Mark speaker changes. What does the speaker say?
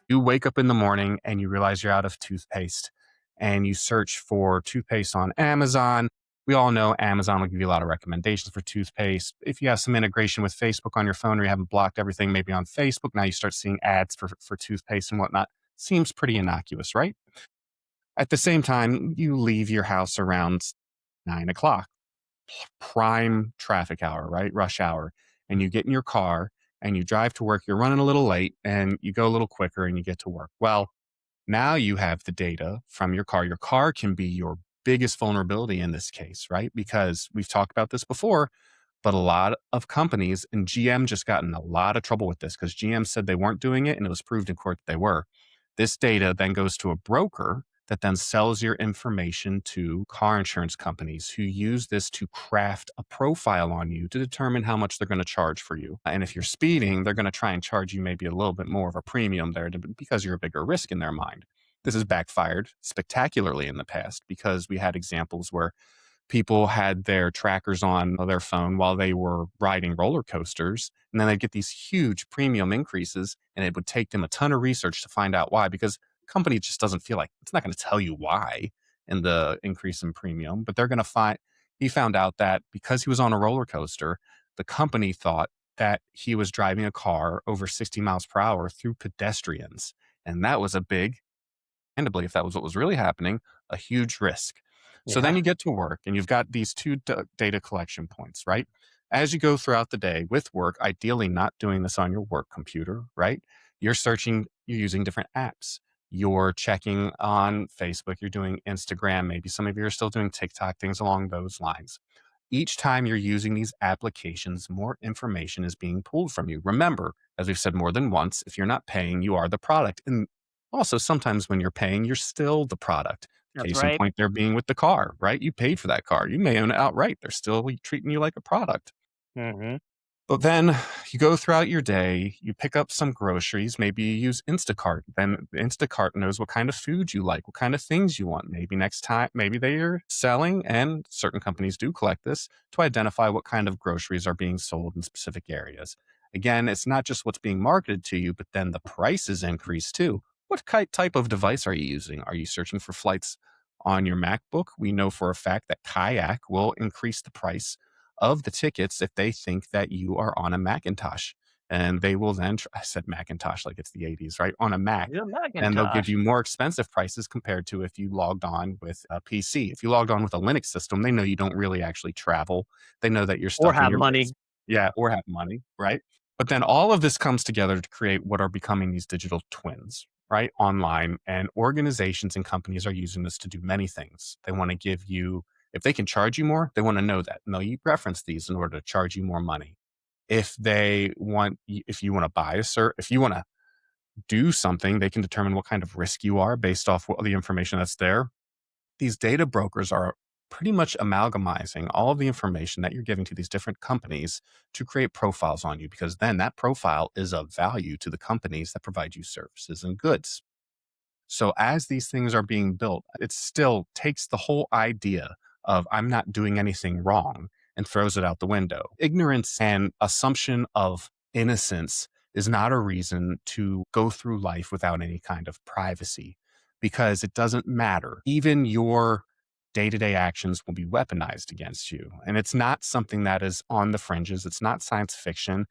Speaker 1: You wake up in the morning and you realize you're out of toothpaste and you search for toothpaste on Amazon. We all know Amazon will give you a lot of recommendations for toothpaste. If you have some integration with Facebook on your phone or you haven't blocked everything maybe on Facebook, now you start seeing ads for toothpaste and whatnot. Seems pretty innocuous, right? At the same time, you leave your house around 9 o'clock, prime traffic hour, right? Rush hour. And you get in your car and you drive to work. You're running a little late and you go a little quicker and you get to work. Well, now you have the data from your car. Your car can be your biggest vulnerability in this case, right? Because we've talked about this before, but a lot of companies, and GM just got in a lot of trouble with this because GM said they weren't doing it and it was proved in court that they were. This data then goes to a broker that then sells your information to car insurance companies who use this to craft a profile on you to determine how much they're going to charge for you. And if you're speeding, they're going to try and charge you maybe a little bit more of a premium there because you're a bigger risk in their mind. This has backfired spectacularly in the past because we had examples where people had their trackers on their phone while they were riding roller coasters. And then they'd get these huge premium increases, and it would take them a ton of research to find out why, because the company just doesn't feel like it's not going to tell you why in the increase in premium, but they're going to find. He found out that because he was on a roller coaster, the company thought that he was driving a car over 60 miles per hour through pedestrians. And that was a big, understandably, if that was what was really happening, a huge risk. So then
Speaker 2: Yeah.
Speaker 1: you get to work and you've got these two data collection points, right? As you go throughout the day with work, ideally not doing this on your work computer, right? You're searching, you're using different apps. You're checking on Facebook, you're doing Instagram, maybe some of you are still doing TikTok, things along those lines. Each time you're using these applications, more information is being pulled from you. Remember, as we've said more than once, if you're not paying, you are the product. And also, sometimes when you're paying, you're still the product.
Speaker 2: That's
Speaker 1: Case in
Speaker 2: right.
Speaker 1: point, there being with the car, right? You paid for that car. You may own it outright. They're still treating you like a product.
Speaker 2: Hmm.
Speaker 1: But then you go throughout your day, you pick up some groceries, maybe you use Instacart. Then Instacart knows what kind of food you like, what kind of things you want. Maybe next time, maybe they are selling, and certain companies do collect this to identify what kind of groceries are being sold in specific areas. Again, it's not just what's being marketed to you, but then the prices increase too. What type of device are you using? Are you searching for flights on your MacBook? We know for a fact that Kayak will increase the price of the tickets if they think that you are on a Macintosh. And they will then, I said Macintosh like it's the 80s, right? On a Mac.
Speaker 2: You're
Speaker 1: And they'll give
Speaker 2: Macintosh.
Speaker 1: you more expensive prices compared to if you logged on with a PC. If you logged on with a Linux system, they know you don't really actually travel. They know that you're
Speaker 2: Or
Speaker 1: stuck in
Speaker 2: have
Speaker 1: your
Speaker 2: money.
Speaker 1: base. Yeah, or have money, right? But then all of this comes together to create what are becoming these digital twins, right? Online. And organizations and companies are using this to do many things. They want to give you, if they can charge you more, they want to know that. And they'll reference these in order to charge you more money. If you want to buy if you want to do something, they can determine what kind of risk you are based off the information that's there. These data brokers are pretty much amalgamizing all of the information that you're giving to these different companies to create profiles on you, because then that profile is of value to the companies that provide you services and goods. So as these things are being built, it still takes the whole idea of I'm not doing anything wrong and throws it out the window. Ignorance and assumption of innocence is not a reason to go through life without any kind of privacy, because it doesn't matter. Even your day-to-day actions will be weaponized against you. And it's not something that is on the fringes. It's not science fiction.